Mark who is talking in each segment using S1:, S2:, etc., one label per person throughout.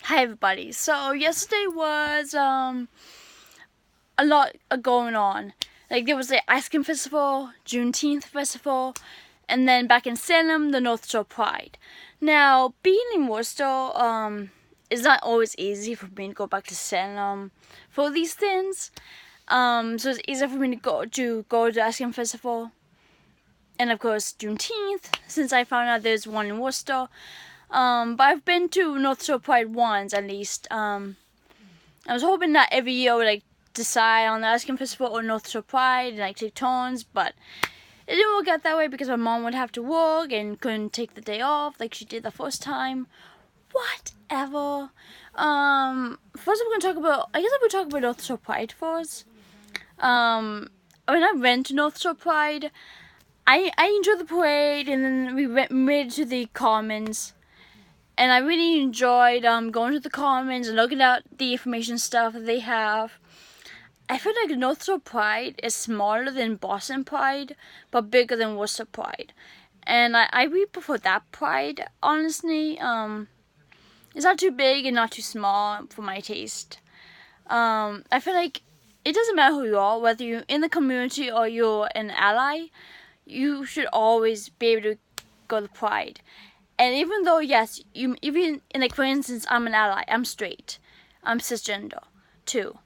S1: Hi everybody. So yesterday was a lot going on. Like there was the ice cream festival, Juneteenth festival, and then back in Salem, the North Shore Pride. Now being in Worcester, it's not always easy for me to go back to Salem for these things. So it's easier for me to go to the ice cream festival, and of course Juneteenth, since I found out there's one in Worcester. But I've been to North Shore Pride once at least. I was hoping that every year I would like decide on the ice cream festival or North Shore Pride and like take turns, but it didn't work out that way because my mom would have to work and couldn't take the day off like she did the first time. Whatever. First we're gonna talk about. I guess I would talk about North Shore Pride first. When I went to North Shore Pride, I enjoyed the parade, and then we made it to the Commons. And I really enjoyed going to the Commons and looking at the information stuff that they have. I feel like North Shore Pride is smaller than Boston Pride, but bigger than Worcester Pride. And I really prefer that Pride, honestly. It's not too big and not too small for my taste. I feel like it doesn't matter who you are, whether you're in the community or you're an ally, you should always be able to go to Pride. And even though, yes, like for instance, I'm an ally, I'm straight, I'm cisgender, too.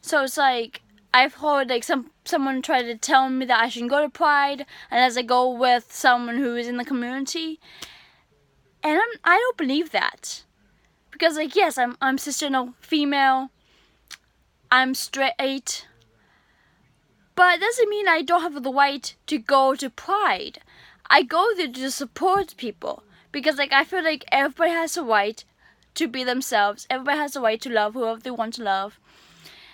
S1: So it's like, I've heard like someone try to tell me that I shouldn't go to Pride, and as I go with someone who is in the community, and I don't believe that. Because like, yes, I'm cisgender female, I'm straight, but it doesn't mean I don't have the right to go to Pride. I go there to support people. Because, like, I feel like everybody has a right to be themselves. Everybody has a right to love whoever they want to love.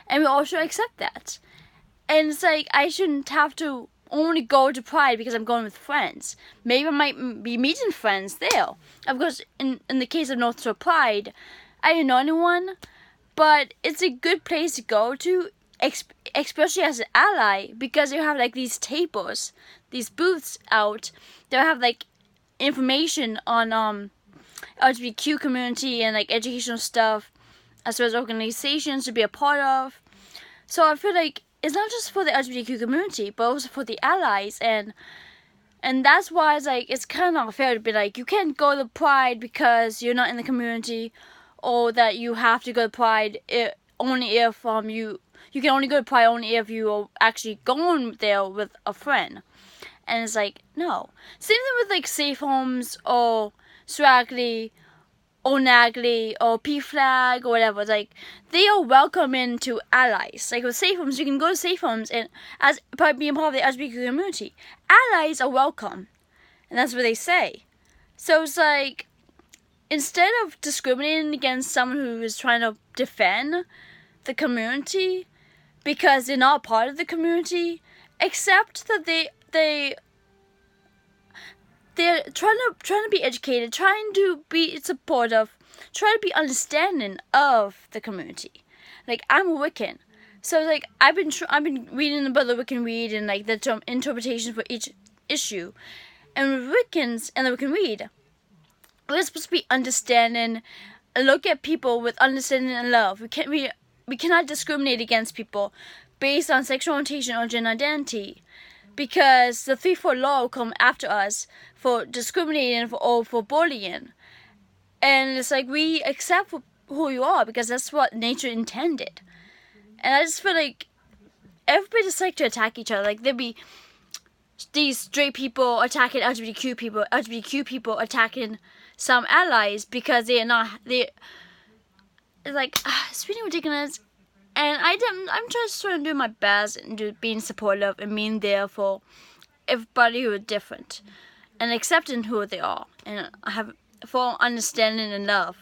S1: And we all should accept that. And it's like, I shouldn't have to only go to Pride because I'm going with friends. Maybe I might be meeting friends there. Of course, in the case of North Shore Pride, I don't know anyone. But it's a good place to go to, especially as an ally. Because you have, like, these tables, these booths out. They'll have, like, information on LGBTQ community and like educational stuff, as well as organizations to be a part of. So I feel like it's not just for the LGBTQ community, but also for the allies, and that's why it's like it's kind of unfair to be like you can't go to Pride because you're not in the community, or that you have to go to Pride only if you can only go to Pride only if you are actually going there with a friend. And it's like, no. Same thing with like Safe Homes or Swagly or Naggly or P-Flag or whatever. It's like, they are welcoming to allies. Like with Safe Homes, you can go to Safe Homes and as being part of the LGBT community. Allies are welcome. And that's what they say. So it's like, instead of discriminating against someone who is trying to defend the community because they're not part of the community, accept that they're trying to be educated, trying to be supportive, trying to be understanding of the community. Like, I'm a Wiccan, so like I've been reading about the Wiccan Read and like the interpretations for each issue, and with Wiccans and the Wiccan Read, we're supposed to be understanding, look at people with understanding and love. We cannot discriminate against people based on sexual orientation or gender identity. Because the 3-4 law will come after us for discriminating or for bullying. And it's like we accept who you are because that's what nature intended. And I just feel like everybody just like to attack each other. Like there'd be these straight people attacking LGBTQ people attacking some allies because it's like, it's really ridiculous. And I'm just trying to do my best and being supportive and being there for everybody who is different, and accepting who they are, and have full understanding and love.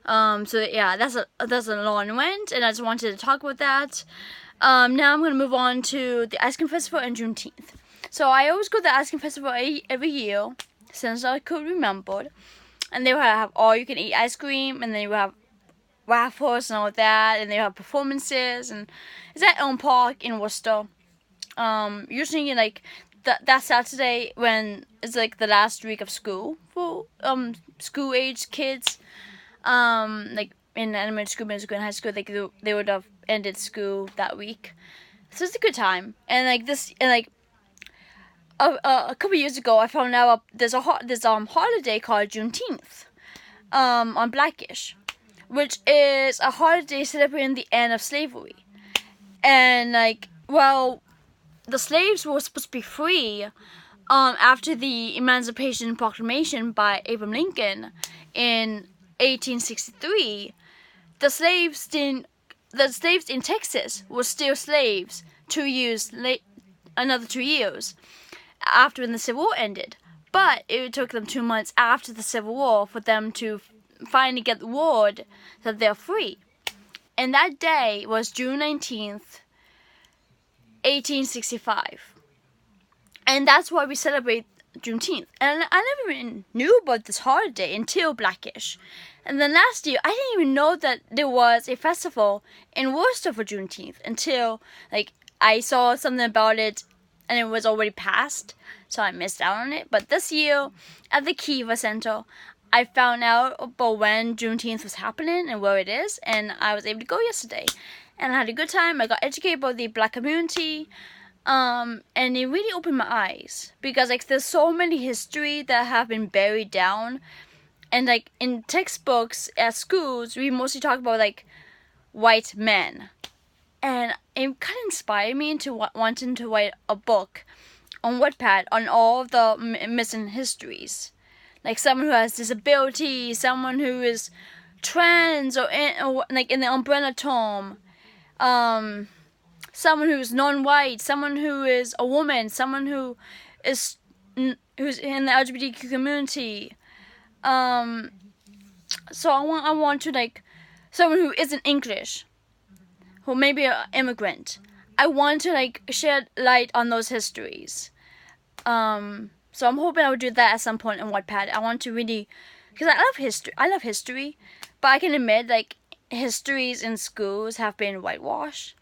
S1: So yeah, that's a long rant, and I just wanted to talk about that. Now I'm gonna move on to the ice cream festival and Juneteenth. So I always go to the ice cream festival every year since I could remember, and they would have all you can eat ice cream, and then you would have raffles and all that, and they have performances, and it's at Elm Park in Worcester. Usually like that Saturday when it's like the last week of school for school age kids. like in elementary school, middle school, and high school, like they would have ended school that week. So it's a good time. And like a couple years ago, I found out there's holiday called Juneteenth, on Blackish, which is a holiday celebrating the end of slavery. And like, well, the slaves were supposed to be free after the Emancipation Proclamation by Abraham Lincoln in 1863. The slaves in Texas were still slaves 2 years another 2 years after when the Civil War ended. But it took them 2 months after the Civil War for them to finally get the word that they're free. And that day was June 19th, 1865. And that's why we celebrate Juneteenth. And I never even knew about this holiday until Blackish. And then last year, I didn't even know that there was a festival in Worcester for Juneteenth until, like, I saw something about it and it was already passed, so I missed out on it. But this year, at the Kiva Center, I found out about when Juneteenth was happening and where it is, and I was able to go yesterday. And I had a good time. I got educated about the Black community. And it really opened my eyes, because like there's so many history that have been buried down, and like in textbooks at schools we mostly talk about like white men, and it kind of inspired me into wanting to write a book on Wattpad on all of the missing histories, like someone who has disability, someone who is trans, or like in the umbrella term, someone who's non-white, someone who is a woman, someone who's in the LGBTQ community. So I want to like someone who isn't English, who may be an immigrant. I want to like shed light on those histories. So I'm hoping I will do that at some point in Wattpad. I want to really, because I love history. I love history, but I can admit like histories in schools have been whitewashed.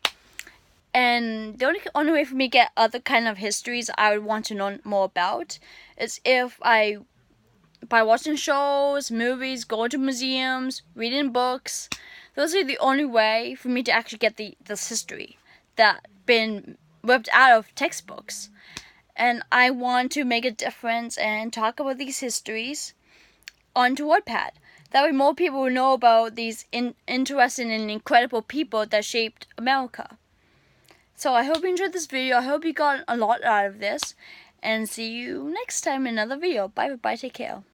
S1: And the only way for me to get other kind of histories I would want to know more about is by watching shows, movies, going to museums, reading books. Those are the only way for me to actually get this history that been ripped out of textbooks. And I want to make a difference and talk about these histories onto Wattpad. That way more people will know about these interesting and incredible people that shaped America. So I hope you enjoyed this video. I hope you got a lot out of this. And see you next time in another video. Bye, take care.